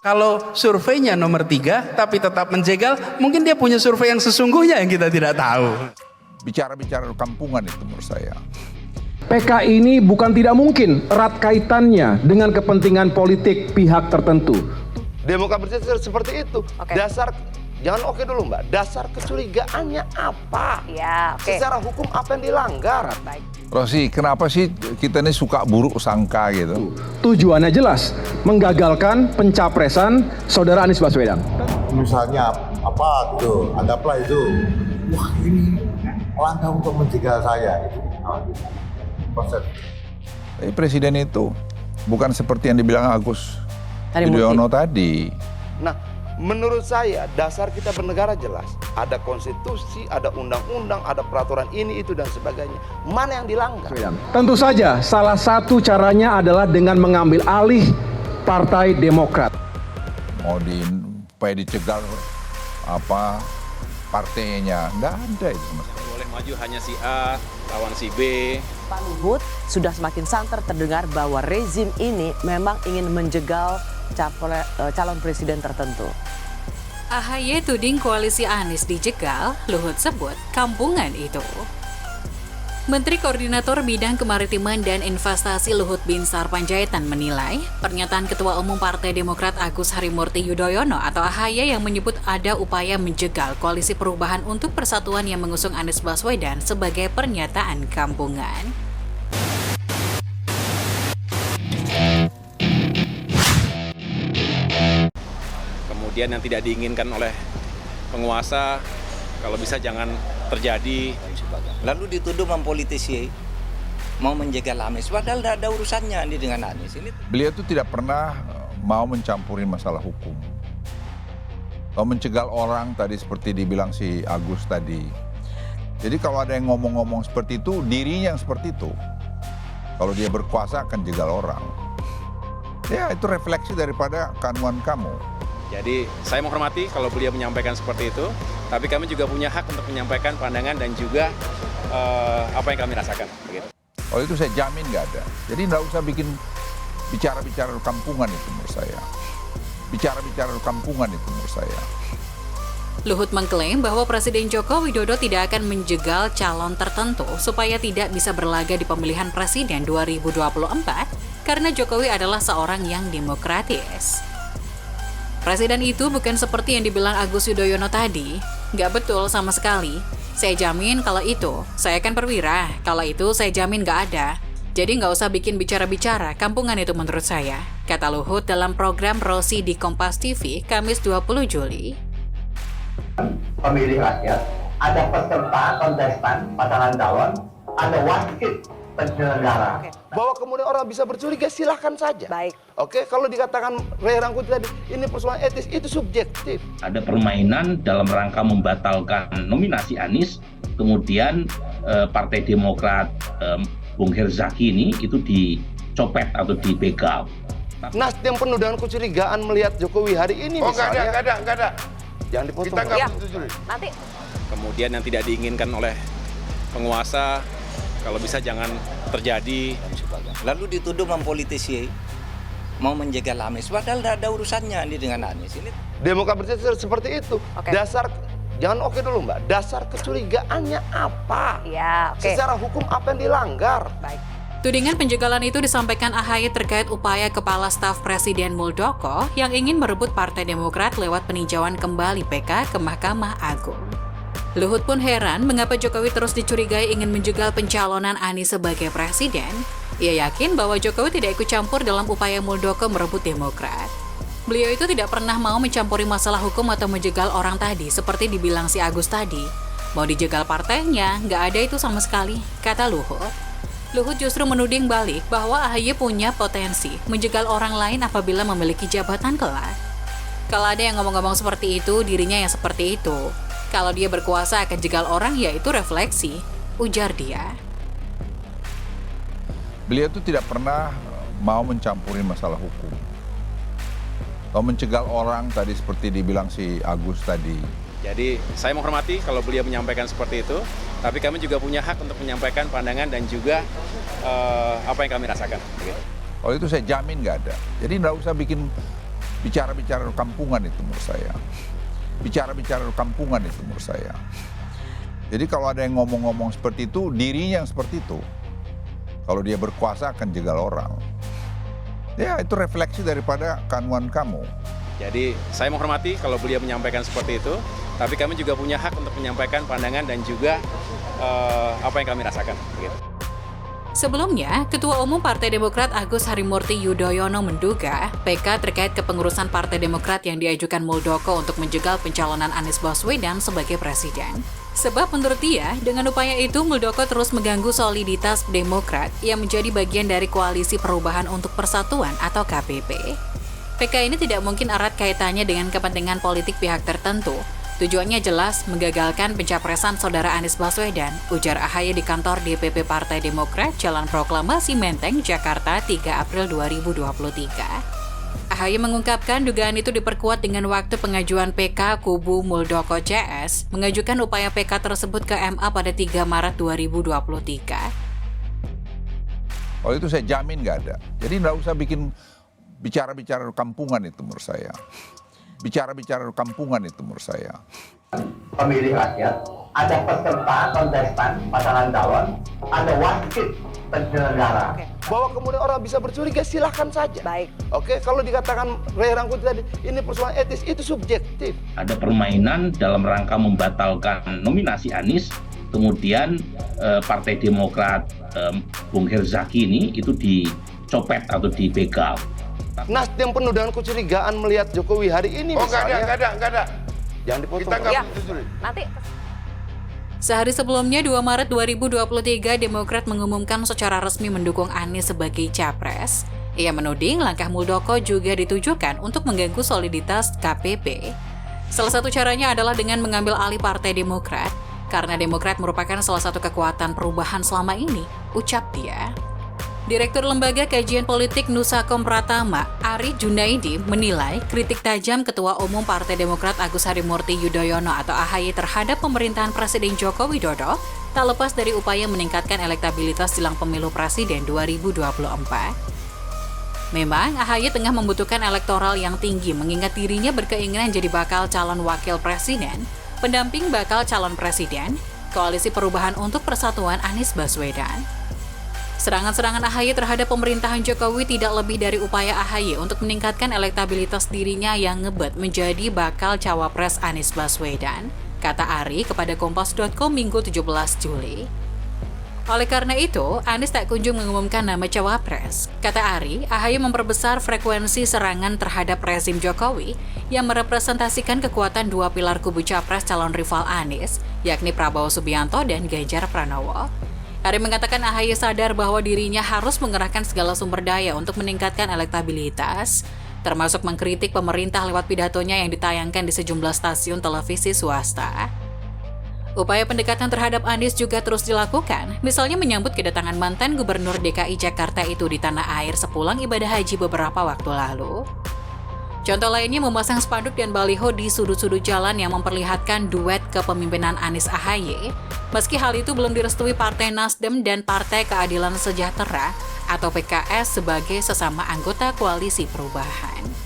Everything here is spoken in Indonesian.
Kalau surveinya nomor 3 tapi tetap menjegal, mungkin dia punya survei yang sesungguhnya yang kita tidak tahu. Bicara-bicara kampungan itu menurut saya. PK ini bukan tidak mungkin erat kaitannya dengan kepentingan politik pihak tertentu. Demokrasi seperti itu. Dasar, jangan dulu Mbak, dasar kecurigaannya apa? Ya, Secara hukum apa yang dilanggar? Baik. Rosi, kenapa sih kita ini suka buruk sangka gitu? Tujuannya jelas, menggagalkan pencapresan Saudara Anies Baswedan. Misalnya apa gitu, anggaplah itu, wah ini langkah untuk mencegah saya itu. Proses. Presiden itu bukan seperti yang dibilang Agus Yudhoyono tadi. Nah, menurut saya dasar kita bernegara jelas. Ada konstitusi, ada undang-undang, ada peraturan ini, itu, dan sebagainya. Mana yang dilanggar? Tentu saja salah satu caranya adalah dengan mengambil alih Partai Demokrat. Mau supaya dicegal apa partainya, nggak ada itu sama sekali. Boleh maju hanya si A, lawan si B. Pak Luhut sudah semakin santer terdengar bahwa rezim ini memang ingin menjegal calon presiden tertentu. AHY tuding koalisi Anies dijegal, Luhut sebut kampungan itu. Menteri Koordinator Bidang Kemaritiman dan Investasi Luhut Binsar Panjaitan menilai pernyataan Ketua Umum Partai Demokrat Agus Harimurti Yudhoyono atau AHY yang menyebut ada upaya menjegal Koalisi Perubahan untuk Persatuan yang mengusung Anies Baswedan sebagai pernyataan kampungan. Kemudian yang tidak diinginkan oleh penguasa, kalau bisa jangan terjadi. Lalu dituduh mempolitisi, mau menjegal Anies, padahal tidak ada urusannya ini dengan Anies. Beliau itu tidak pernah mau mencampuri masalah hukum. Mau mencegal orang tadi seperti dibilang si Agus tadi. Jadi kalau ada yang ngomong-ngomong seperti itu, dirinya yang seperti itu. Kalau dia berkuasa akan jegal orang. Ya itu refleksi daripada kandungan kamu. Jadi saya menghormati kalau beliau menyampaikan seperti itu, tapi kami juga punya hak untuk menyampaikan pandangan dan juga apa yang kami rasakan. Begitu. Kalau itu saya jamin nggak ada. Jadi nggak usah bikin bicara-bicara kampungan itu menurut saya. Bicara-bicara kampungan itu menurut saya. Luhut mengklaim bahwa Presiden Joko Widodo tidak akan menjegal calon tertentu supaya tidak bisa berlaga di pemilihan presiden 2024 karena Jokowi adalah seorang yang demokratis. Presiden itu bukan seperti yang dibilang Agus Yudhoyono tadi. Nggak betul sama sekali. Saya jamin kalau itu, saya akan perwira. Kalau itu, saya jamin nggak ada. Jadi nggak usah bikin bicara-bicara, kampungan itu menurut saya. Kata Luhut dalam program Rosi di Kompas TV, Kamis 20 Juli. Pemilih rakyat, ada peserta kontestan, pasangan calon, ada wasit penyelenggara. Bahwa kemudian orang bisa bercuriga, silahkan saja. Baik. Oke, kalau dikatakan Ray Rangkuti tadi, ini persoalan etis, itu subjektif. Ada permainan dalam rangka membatalkan nominasi Anies, kemudian Partai Demokrat Bung Herzaki ini itu dicopet atau dibegal. Nasdem penuh dengan kecurigaan melihat Jokowi hari ini misalnya. Nggak ada. Jangan dipotong. Kita nggak Ya, setuju. nanti Kemudian yang tidak diinginkan oleh penguasa, kalau bisa jangan terjadi. Lalu dituduh mempolitisi, mau menjegal Anies, padahal tidak ada urusannya ini dengan Anies. Demokrasi seperti itu. Dasar, jangan dulu Mbak, dasar kecurigaannya apa? ya, Secara hukum apa yang dilanggar? Baik. Tudingan penjegalan itu disampaikan AHY terkait upaya Kepala Staf Presiden Muldoko yang ingin merebut Partai Demokrat lewat peninjauan kembali PK ke Mahkamah Agung. Luhut pun heran mengapa Jokowi terus dicurigai ingin menjegal pencalonan Anies sebagai presiden. Ia yakin bahwa Jokowi tidak ikut campur dalam upaya Muldoko merebut Demokrat. Beliau itu tidak pernah mau mencampuri masalah hukum atau menjegal orang tadi seperti dibilang si Agus tadi. Mau dijegal partainya, nggak ada itu sama sekali, kata Luhut. Luhut justru menuding balik bahwa AHY punya potensi menjegal orang lain apabila memiliki jabatan kelak. Kalau ada yang ngomong-ngomong seperti itu, dirinya yang seperti itu. Kalau dia berkuasa akan jegal orang, ya itu refleksi, ujar dia. Beliau itu tidak pernah mau mencampuri masalah hukum. Mau mencegal orang tadi seperti dibilang si Agus tadi. Jadi saya menghormati kalau beliau menyampaikan seperti itu, tapi kami juga punya hak untuk menyampaikan pandangan dan juga apa yang kami rasakan. Begitu. Kalau itu saya jamin nggak ada. Jadi nggak usah bikin Bicara-bicara kampungan itu menurut saya. Bicara-bicara kampungan itu menurut saya. Jadi kalau ada yang ngomong-ngomong seperti itu, dirinya yang seperti itu. Kalau dia berkuasa akan jegal orang. Ya, itu refleksi daripada kanuan kamu. Jadi saya menghormati kalau beliau menyampaikan seperti itu, tapi kami juga punya hak untuk menyampaikan pandangan dan juga apa yang kami rasakan. Gitu. Sebelumnya, Ketua Umum Partai Demokrat Agus Harimurti Yudhoyono menduga PK terkait kepengurusan Partai Demokrat yang diajukan Muldoko untuk menjegal pencalonan Anies Baswedan sebagai presiden. Sebab menurut dia, dengan upaya itu Muldoko terus mengganggu soliditas Demokrat yang menjadi bagian dari Koalisi Perubahan untuk Persatuan atau KPP. PK ini tidak mungkin erat kaitannya dengan kepentingan politik pihak tertentu. Tujuannya jelas menggagalkan pencapresan saudara Anies Baswedan, ujar AHY di kantor DPP Partai Demokrat Jalan Proklamasi Menteng, Jakarta 3 April 2023. AHY mengungkapkan dugaan itu diperkuat dengan waktu pengajuan PK kubu Muldoko CS mengajukan upaya PK tersebut ke MA pada 3 Maret 2023. Kalau itu saya jamin nggak ada. Jadi nggak usah bikin bicara-bicara kampungan itu menurut saya. Bicara-bicara kampungan itu menurut saya. Pemilih rakyat, ada peserta kontestan pasangan calon, ada wasit penyelenggara. Bahwa kemudian orang bisa bercuriga, silahkan saja. Baik. Oke, kalau dikatakan Ray Rangkuti tadi, ini persoalan etis, itu subjektif. Ada permainan dalam rangka membatalkan nominasi Anies, kemudian Partai Demokrat Bung Herzaki ini itu dicopet atau dibegal. Nasdem penuh dengan kecurigaan melihat Jokowi hari ini misalnya. Enggak ada. Jangan dipotong. Kita nggak Ya, menyetujui. nanti Sehari sebelumnya, 2 Maret 2023, Demokrat mengumumkan secara resmi mendukung Anies sebagai capres. Ia menuding langkah Muldoko juga ditujukan untuk mengganggu soliditas KPP. Salah satu caranya adalah dengan mengambil alih Partai Demokrat, karena Demokrat merupakan salah satu kekuatan perubahan selama ini, ucap dia. Direktur Lembaga Kajian Politik Nusakom Pratama, Ari Junaidi, menilai kritik tajam Ketua Umum Partai Demokrat Agus Harimurti Yudhoyono atau AHY terhadap pemerintahan Presiden Joko Widodo tak lepas dari upaya meningkatkan elektabilitas jelang pemilu presiden 2024. Memang, AHY tengah membutuhkan elektoral yang tinggi mengingat dirinya berkeinginan jadi bakal calon wakil presiden, pendamping bakal calon presiden, Koalisi Perubahan untuk Persatuan Anies Baswedan. Serangan-serangan AHY terhadap pemerintahan Jokowi tidak lebih dari upaya AHY untuk meningkatkan elektabilitas dirinya yang ngebet menjadi bakal cawapres Anies Baswedan, kata Ari kepada Kompas.com Minggu 17 Juli. Oleh karena itu, Anies tak kunjung mengumumkan nama cawapres. Kata Ari, AHY memperbesar frekuensi serangan terhadap rezim Jokowi yang merepresentasikan kekuatan dua pilar kubu capres calon rival Anies, yakni Prabowo Subianto dan Ganjar Pranowo. Ari mengatakan AHY sadar bahwa dirinya harus mengerahkan segala sumber daya untuk meningkatkan elektabilitas, termasuk mengkritik pemerintah lewat pidatonya yang ditayangkan di sejumlah stasiun televisi swasta. Upaya pendekatan terhadap Anies juga terus dilakukan, misalnya menyambut kedatangan mantan Gubernur DKI Jakarta itu di tanah air sepulang ibadah haji beberapa waktu lalu. Contoh lainnya memasang spanduk dan baliho di sudut-sudut jalan yang memperlihatkan duet kepemimpinan Anies AHY, meski hal itu belum direstui Partai Nasdem dan Partai Keadilan Sejahtera atau PKS sebagai sesama anggota Koalisi Perubahan.